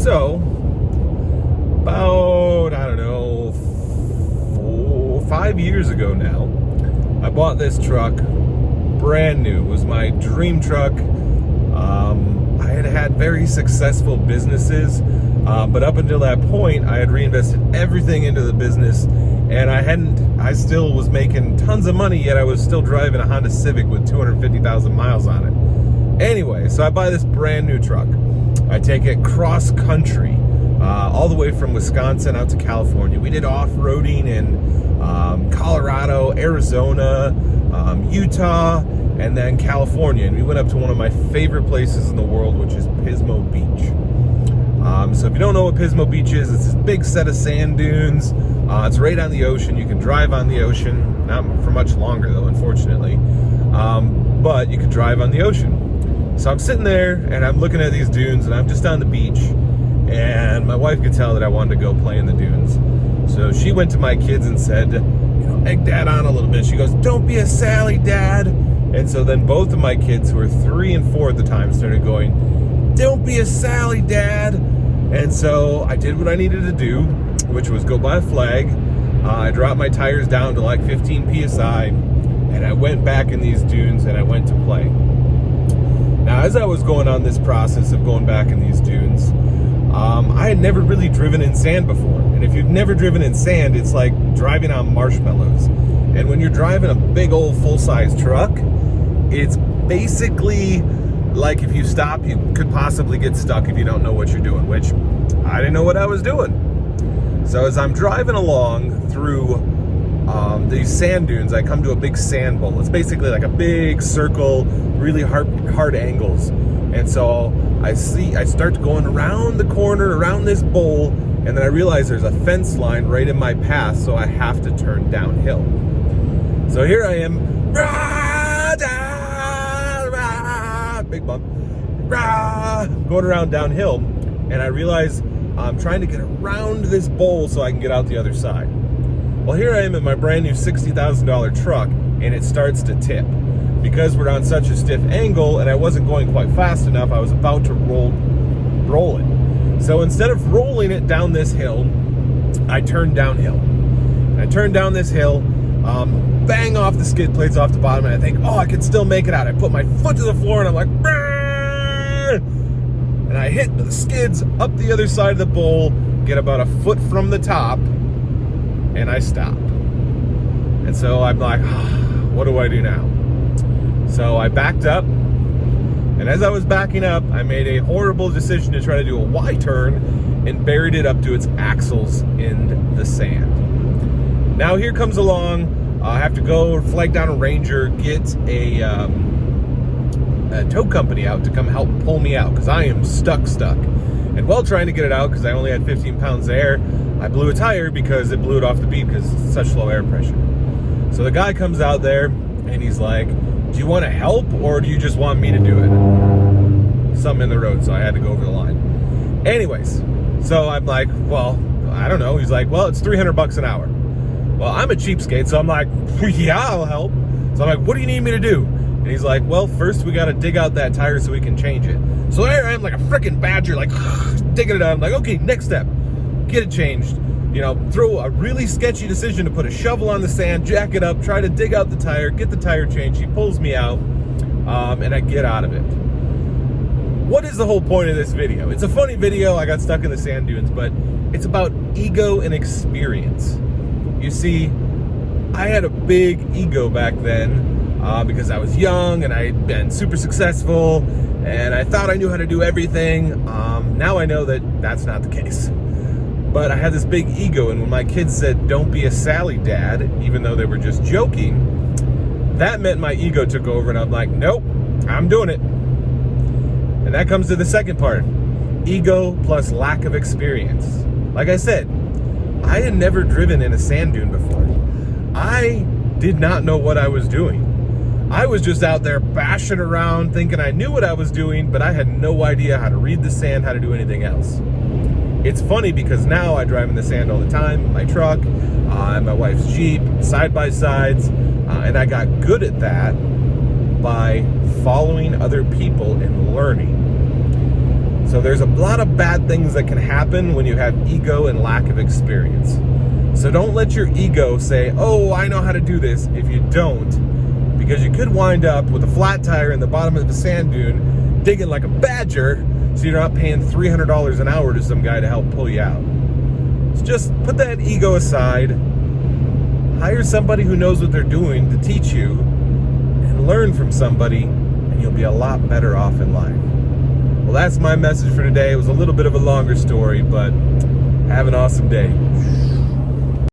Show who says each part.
Speaker 1: So, about, I don't know, 5 years ago now, I bought this truck, brand new. It was my dream truck. I had very successful businesses, but up until that point, I had reinvested everything into the business, and I still was making tons of money, yet I was still driving a Honda Civic with 250,000 miles on it. Anyway, so I buy this brand new truck. I take it cross country, all the way from Wisconsin out to California. We did off-roading in Colorado, Arizona, Utah, and then California. And we went up to one of my favorite places in the world, which is Pismo Beach. So if you don't know what Pismo Beach is, it's this big set of sand dunes. It's right on the ocean. You can drive on the ocean, not for much longer though, unfortunately. But you can drive on the ocean. So I'm sitting there and I'm looking at these dunes, and I'm just on the beach, and my wife could tell that I wanted to go play in the dunes. So she went to my kids and said, egg Dad on a little bit. She goes, "Don't be a Sally, Dad." And so then both of my kids, who were 3 and 4 at the time, started going, "Don't be a Sally, Dad." And so I did what I needed to do, which was go buy a flag. I dropped my tires down to like 15 PSI, and I went back in these dunes and I went to play. Now, as I was going on this process of going back in these dunes, I had never really driven in sand before. And if you've never driven in sand, it's like driving on marshmallows. And when you're driving a big old full-size truck, it's basically like if you stop, you could possibly get stuck if you don't know what you're doing, which I didn't know what I was doing. So as I'm driving along through these sand dunes, I come to a big sand bowl. It's basically like a big circle, really hard angles. And so I start going around the corner, around this bowl, and then I realize there's a fence line right in my path, so I have to turn downhill. So here I am, big bump, going around downhill, and I realize I'm trying to get around this bowl so I can get out the other side. Well, here I am in my brand new $60,000 truck, and it starts to tip. Because we're on such a stiff angle and I wasn't going quite fast enough, I was about to roll it. So instead of rolling it down this hill, I turned downhill. I turned down this hill, bang off the skid plates off the bottom, and I think, I can still make it out. I put my foot to the floor and I'm like, "Brrr!" And I hit the skids up the other side of the bowl, get about a foot from the top, and I stop. And so I'm like, what do I do now? So I backed up, and as I was backing up, I made a horrible decision to try to do a Y-turn and buried it up to its axles in the sand. Now here comes along, I have to go flag down a ranger, get a tow company out to come help pull me out, because I am stuck. And while trying to get it out, because I only had 15 pounds of air, I blew a tire because it blew it off the bead because it's such low air pressure. So the guy comes out there, and he's like, "Do you want to help, or do you just want me to do it?" Something in the road, so I had to go over the line. Anyways, so I'm like, well, I don't know. He's like, well, it's $300 an hour. Well, I'm a cheapskate, so I'm like, yeah, I'll help. So I'm like, what do you need me to do? And he's like, well, first we got to dig out that tire so we can change it. So there I am, like a freaking badger, like digging it out. I'm like, okay, next step, get it changed. Throw a really sketchy decision to put a shovel on the sand, jack it up, try to dig out the tire, get the tire changed. He pulls me out, and I get out of it. What is the whole point of this video? It's a funny video. I got stuck in the sand dunes, but it's about ego and experience. You see, I had a big ego back then because I was young and I had been super successful, and I thought I knew how to do everything. Now I know that that's not the case. But I had this big ego, and when my kids said, "Don't be a Sally, Dad," even though they were just joking, that meant my ego took over, and I'm like, nope, I'm doing it. And that comes to the second part, ego plus lack of experience. Like I said, I had never driven in a sand dune before. I did not know what I was doing. I was just out there bashing around thinking I knew what I was doing, but I had no idea how to read the sand, how to do anything else. It's funny because now I drive in the sand all the time, my truck, and my wife's Jeep, side-by-sides, and I got good at that by following other people and learning. So there's a lot of bad things that can happen when you have ego and lack of experience. So don't let your ego say, oh, I know how to do this, if you don't, because you could wind up with a flat tire in the bottom of the sand dune, digging like a badger, so you're not paying $300 an hour to some guy to help pull you out. So just put that ego aside, hire somebody who knows what they're doing to teach you, and learn from somebody, and you'll be a lot better off in life. Well, that's my message for today. It was a little bit of a longer story, but have an awesome day.